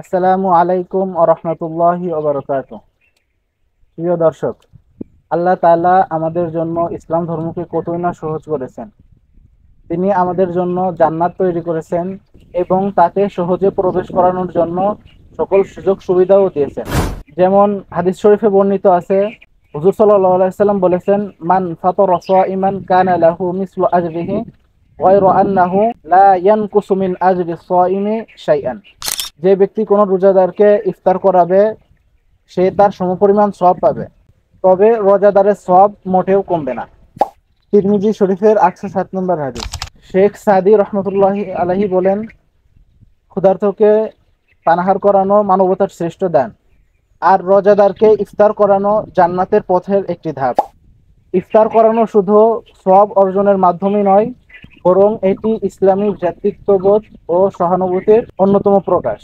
আসসালামু আলাইকুম ওয়া রাহমাতুল্লাহি ওয়া বারাকাতুহু। প্রিয় দর্শক, আল্লাহ তাআলা আমাদের জন্য ইসলাম ধর্মকে কতই না সহজ করেছেন। তিনি আমাদের জন্য জান্নাত তৈরি করেছেন এবং তাকে সহজে প্রবেশ করানোর জন্য সকল সুযোগ সুবিধাও দিয়েছেন। যেমন হাদিস শরীফে বর্ণিত আছে, হুজুর সাল্লাল্লাহু আলাইহি সাল্লাম বলেছেন, মান ফাতারা সাইমান কানা লাহু মিসলু আজরিহি গায়রা আন্নাহু লা ইয়ানকুসু মিন আজরি সাইমি শাইআন। যে ব্যক্তি কোনো রোজাদারকে ইফতার করাবে সে তার সমপরিমাণ সওয়াব পাবে, তবে রোজাদারের সওয়াব মোটেও কমবে না। তিরমিজি শরীফের 807 নম্বর হাদিস। শেখ সাদি রহমতুল্লাহি আলাইহি বলেন, ক্ষুধার্তকে পানাহার করানো মানবতার শ্রেষ্ঠ দান, আর রোজাদারকে ইফতার করানো জান্নাতের পথের একটি ধাপ। ইফতার করানো শুধু সওয়াব অর্জনের মাধ্যমই নয়, বরং এটি ইসলামী ভ্রাতৃত্ববোধ ও সহানুভূতির অন্যতম প্রকাশ।